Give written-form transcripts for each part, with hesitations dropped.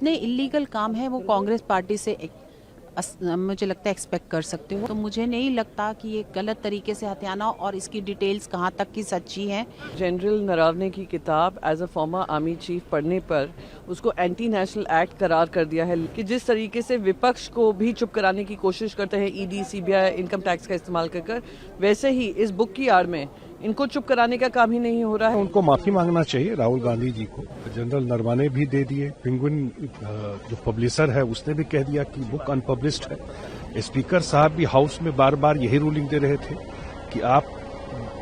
जितने इलीगल काम है वो कांग्रेस पार्टी से मुझे लगता है एक्सपेक्ट कर सकते हो। तो मुझे नहीं लगता कि ये गलत तरीके से हथियाना और इसकी डिटेल्स कहाँ तक की सच्ची हैं। जनरल नरावने की किताब as a former army chief पढ़ने पर उसको एंटी नेशनल एक्ट करार कर दिया है कि जिस तरीके से विपक्ष को भी चुप कराने की कोशिश करते हैं ईडी, सीबीआई, इनकम टैक्स का इस्तेमाल कर, वैसे ही इस बुक की आड़ में इनको चुप कराने का काम ही नहीं हो रहा है। उनको माफी मांगना चाहिए राहुल गांधी जी को। जनरल नरवाने भी दे दिए, पेंगुइन जो पब्लिशर है उसने भी कह दिया कि बुक अनपब्लिश्ड है। स्पीकर साहब भी हाउस में बार बार यही रूलिंग दे रहे थे कि आप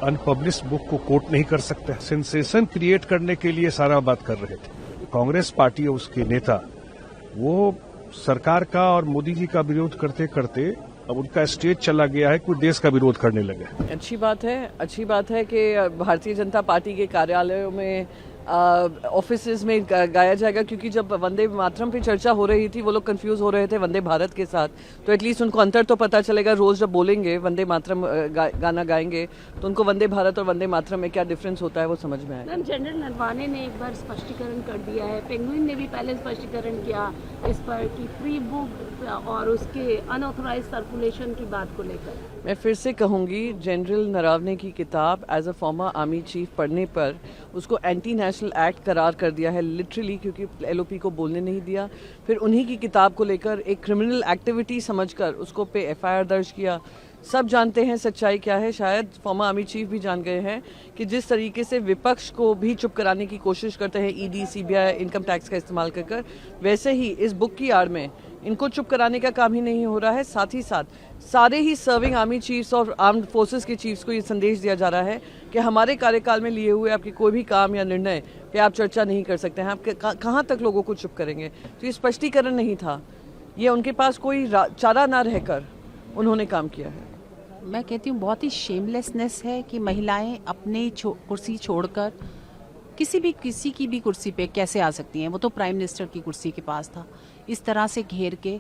अनपब्लिश्ड बुक को कोट नहीं कर सकते। सेंसेशन क्रिएट करने के लिए सारा बात कर रहे थे। कांग्रेस पार्टी और उसके नेता वो सरकार का और मोदी जी का विरोध करते करते अब उनका स्टेज चला गया है कि देश का विरोध करने लगे। अच्छी बात है कि भारतीय जनता पार्टी के कार्यालयों में ऑफिसेज में गाया जाएगा, क्योंकि जब वंदे मातरम पे चर्चा हो रही थी वो लोग कंफ्यूज हो रहे थे वंदे भारत के साथ, तो एटलीस्ट उनको अंतर तो पता चलेगा। रोज जब बोलेंगे वंदे मातरम गाना गाएंगे तो उनको वंदे भारत और वंदे मातरम में क्या डिफरेंस होता है वो समझ में आएगा। मैम, जनरल नरवाने ने एक बार स्पष्टीकरण कर दिया है, पेंगुइन ने भी पहले स्पष्टीकरण किया इस पर कि फ्री बुक और उसके अनऑथराइज्ड सर्कुलेशन की बात को लेकर। मैं फिर से कहूंगी, जनरल नरावने की किताब as a former army chief पढ़ने पर उसको एंटी नेशनल एक्ट करार कर दिया है लिटरली, क्योंकि एलओपी को बोलने नहीं दिया। फिर उन्हीं की किताब को लेकर एक क्रिमिनल एक्टिविटी समझकर उसको पे एफआईआर दर्ज किया। सब जानते हैं सच्चाई क्या है, शायद फॉर्मर आर्मी चीफ भी जान गए हैं कि जिस तरीके से विपक्ष को भी चुप कराने की कोशिश करते हैं ईडी, सीबीआई, इनकम टैक्स का इस्तेमाल कर, वैसे ही इस बुक की आड़ में इनको चुप कराने का काम ही नहीं हो रहा है। साथ ही साथ सारे ही सर्विंग आर्मी चीफ्स और आर्म्ड फोर्सेस के चीफ्स को ये संदेश दिया जा रहा है कि हमारे कार्यकाल में लिए हुए आपके कोई भी काम या निर्णय पे आप चर्चा नहीं कर सकते हैं। आप कहाँ तक लोगों को चुप करेंगे? तो ये स्पष्टीकरण नहीं था, ये उनके पास कोई चारा ना रहकर उन्होंने काम किया है। मैं कहती हूँ बहुत ही शेमलेसनेस है कि महिलाएं अपनी कुर्सी छोड़कर किसी की भी कुर्सी पे कैसे आ सकती हैं। वो तो प्राइम मिनिस्टर की कुर्सी के पास था, इस तरह से घेर के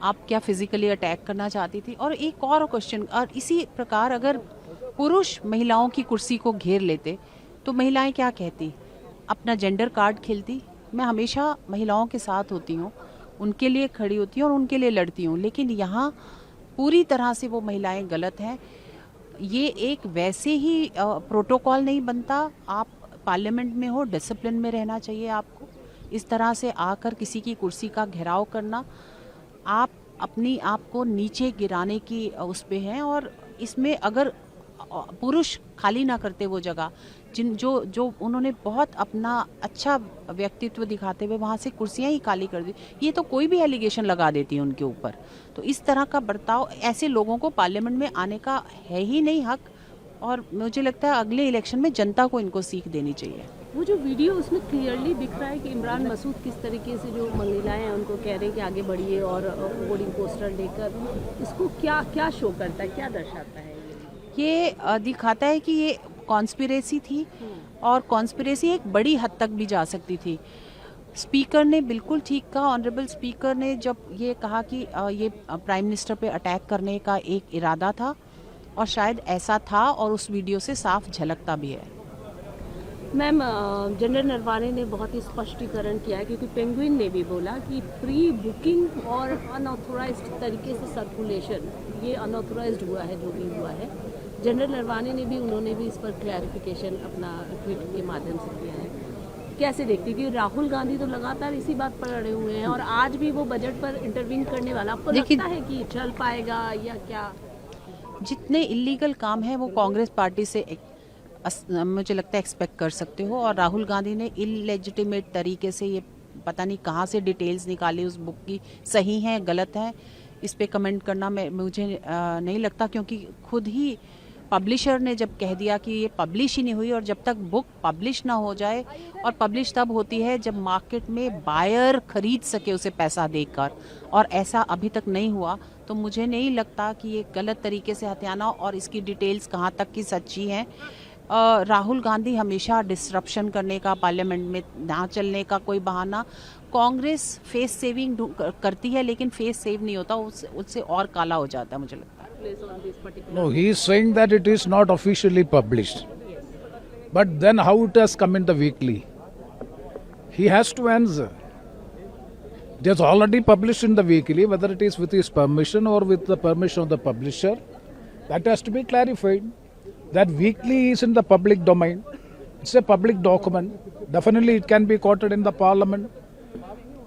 आप क्या फिजिकली अटैक करना चाहती थी? और एक और क्वेश्चन, और इसी प्रकार अगर पुरुष महिलाओं की कुर्सी को घेर लेते तो महिलाएं क्या कहती? अपना जेंडर कार्ड खेलती। मैं हमेशा महिलाओं के साथ होती हूँ, उनके लिए खड़ी होती हूँ और उनके लिए लड़ती हूँ, लेकिन यहाँ पूरी तरह से वो महिलाएं गलत हैं। ये एक वैसे ही प्रोटोकॉल नहीं बनता। आप पार्लियामेंट में हो, डिसिप्लिन में रहना चाहिए आपको। इस तरह से आकर किसी की कुर्सी का घेराव करना, आप अपनी आप को नीचे गिराने की उस पे हैं। और इसमें अगर पुरुष खाली ना करते वो जगह जो उन्होंने बहुत अपना अच्छा व्यक्तित्व दिखाते हुए वहाँ से कुर्सियाँ ही खाली कर दी, ये तो कोई भी एलिगेशन लगा देती है उनके ऊपर। तो इस तरह का बर्ताव, ऐसे लोगों को पार्लियामेंट में आने का है ही नहीं हक। और मुझे लगता है अगले इलेक्शन में जनता को इनको सीख देनी चाहिए। वो जो वीडियो उसमें क्लियरली दिख रहा है कि इमरान मसूद किस तरीके से जो महिलाएं हैं उनको कह रहे हैं कि आगे बढ़िए और होर्डिंग पोस्टर लेकर, इसको क्या शो करता है, क्या दर्शाता है? ये दिखाता है कि ये कॉन्स्पिरेसी थी और कॉन्स्पिरेसी एक बड़ी हद तक भी जा सकती थी। स्पीकर ने बिल्कुल ठीक कहा, ऑनरेबल स्पीकर ने जब ये कहा कि ये प्राइम मिनिस्टर पे अटैक करने का एक इरादा था, और शायद ऐसा था और उस वीडियो से साफ झलकता भी है। मैम, जनरल नरवाने ने बहुत ही स्पष्टीकरण किया है, क्योंकि पेंगुइन ने भी बोला कि प्री बुकिंग और अनऑथोराइज्ड तरीके से सर्कुलेशन, ये अनऑथोराइज्ड हुआ है जो भी हुआ है। जनरल नरवाने ने भी, उन्होंने भी इस पर क्लैरिफिकेशन अपना ट्वीट के माध्यम से किया है। कैसे देखती कि राहुल गांधी तो लगातार इसी बात पर अड़े हुए हैं और आज भी वो बजट पर इंटरवीन करने वाला, आपको लगता है कि चल पाएगा या क्या? जितने इलीगल काम है वो कांग्रेस पार्टी से मुझे लगता है एक्सपेक्ट कर सकते हो। और राहुल गांधी ने इलेजिटिमेट तरीके से ये पता नहीं कहाँ से डिटेल्स निकाली उस बुक की, सही है गलत है, इस पे कमेंट करना मुझे नहीं लगता, क्योंकि खुद ही पब्लिशर ने जब कह दिया कि ये पब्लिश ही नहीं हुई। और जब तक बुक पब्लिश ना हो जाए, और पब्लिश तब होती है जब मार्केट में बायर खरीद सके उसे पैसा देकर, और ऐसा अभी तक नहीं हुआ, तो मुझे नहीं लगता कि ये गलत तरीके से हथियाना और इसकी डिटेल्स कहाँ तक की सच्ची हैं। राहुल गांधी हमेशा डिसरप्शन करने का, पार्लियामेंट में ना चलने का कोई बहाना, कांग्रेस फेस सेविंग करती है लेकिन फेस सेव नहीं होता, उससे और काला हो जाता है मुझे लगता है। No, he is saying that it is not officially published. But then how it has come in the weekly? He has to answer. It is already published in the weekly, whether it is with his permission or with the permission of the publisher. That has to be clarified. That weekly is in the public domain. It's a public document. Definitely it can be quoted in the parliament.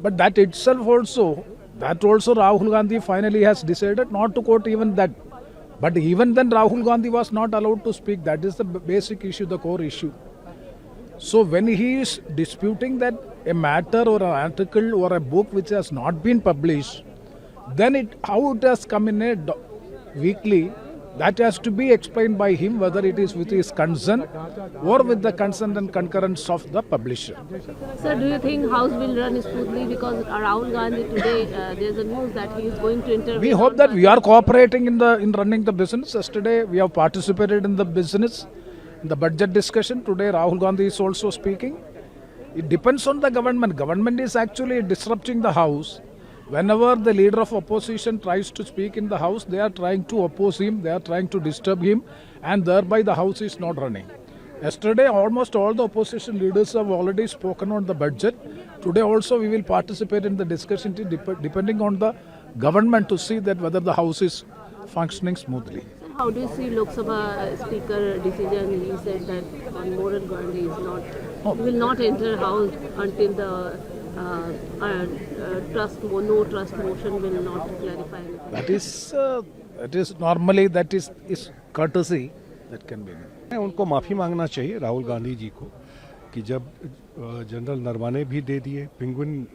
But that itself also, Rahul Gandhi finally has decided not to quote even that. But even then Rahul Gandhi was not allowed to speak. That is the basic issue, the core issue. So when he is disputing that a matter or an article or a book which has not been published, then how it has come in a weekly, that has to be explained by him, whether it is with his consent or with the consent and concurrence of the publisher. Sir, do you think House will run smoothly? Because Rahul Gandhi today, there's a news that he is going to intervene. We hope that we are cooperating in running the business. Yesterday we have participated in the business, in the budget discussion. Today Rahul Gandhi is also speaking. It depends on the government. Government is actually disrupting the House. Whenever the leader of opposition tries to speak in the House, they are trying to oppose him, they are trying to disturb him, and thereby the House is not running. Yesterday, almost all the opposition leaders have already spoken on the budget. Today also we will participate in the discussion depending on the government to see that whether the House is functioning smoothly. Sir, how do you see Lok Sabha Speaker decision? He said that Mohan Gandhi is not, will not enter House until the no trust motion will not clarify anything. That is normally that is courtesy that can be made. उनको माफ़ी मांगना चाहिए राहुल गांधी जी को कि जब general Naravane भी दे दिए, penguin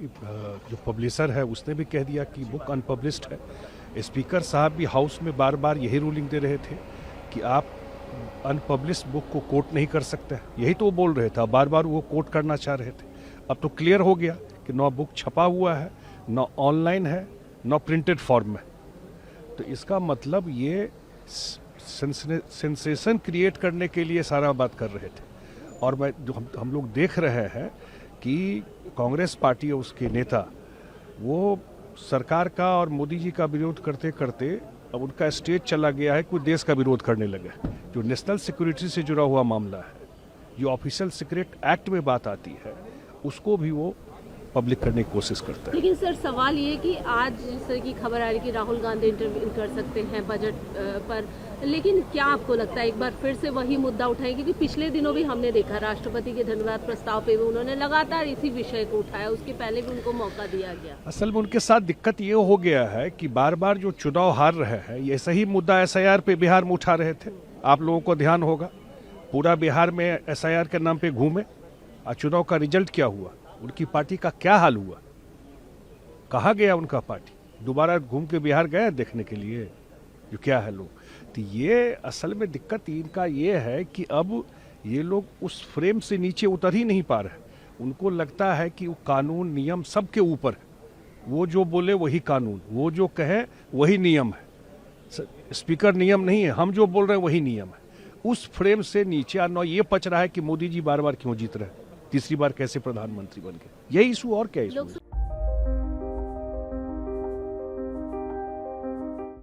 जो पब्लिशर है उसने भी कह दिया कि बुक अनपब्लिश्ड है। स्पीकर साहब भी हाउस में बार बार यही रूलिंग दे रहे थे कि आप अनपब्लिश्ड बुक को कोट नहीं कर सकते, यही तो वो बोल रहे थे, बार बार वो कोट करना चाह रहे थे। अब तो क्लियर हो गया कि न बुक छपा हुआ है, न ऑनलाइन है, न प्रिंटेड फॉर्म में। तो इसका मतलब ये सेंसेशन क्रिएट करने के लिए सारा बात कर रहे थे। और मैं जो हम लोग देख रहे हैं कि कांग्रेस पार्टी और उसके नेता वो सरकार का और मोदी जी का विरोध करते करते अब उनका स्टेज चला गया है, कोई देश का विरोध करने लगे। जो नेशनल सिक्योरिटी से जुड़ा हुआ मामला है, जो ऑफिशियल सीक्रेट एक्ट में बात आती है, उसको भी वो पब्लिक करने की कोशिश करता है। लेकिन सर सवाल ये कि आज जिस तरह की खबर आ रही है कि राहुल गांधी इंटरवीन कर सकते हैं बजट पर, लेकिन क्या आपको लगता है एक बार फिर से वही मुद्दा उठाएं? क्योंकि पिछले दिनों भी हमने देखा राष्ट्रपति के धन्यवाद प्रस्ताव पे भी उन्होंने लगातार इसी विषय को उठाया, उसके पहले भी उनको मौका दिया गया। असल में उनके साथ दिक्कत ये हो गया है कि बार बार जो चुनाव हार रहे हैं, ये सही मुद्दा SIR पे बिहार में उठा रहे थे। आप लोगों को ध्यान होगा, पूरा बिहार में SIR के नाम पे घूमे और चुनाव का रिजल्ट क्या हुआ, उनकी पार्टी का क्या हाल हुआ, कहाँ गया उनका पार्टी? दोबारा घूम के बिहार गए देखने के लिए जो क्या है लोग। तो ये असल में दिक्कत इनका ये है कि अब ये लोग उस फ्रेम से नीचे उतर ही नहीं पा रहे। उनको लगता है कि वो कानून नियम सबके ऊपर है, वो जो बोले वही कानून, वो जो कहे वही नियम है। स्पीकर नियम नहीं है, हम जो बोल रहे हैं वही नियम है। उस फ्रेम से नीचे आना ये पच रहा है कि मोदी जी बार बार क्यों जीत रहे, तीसरी बार कैसे प्रधानमंत्री बन गए। यही इशू और क्या इशू?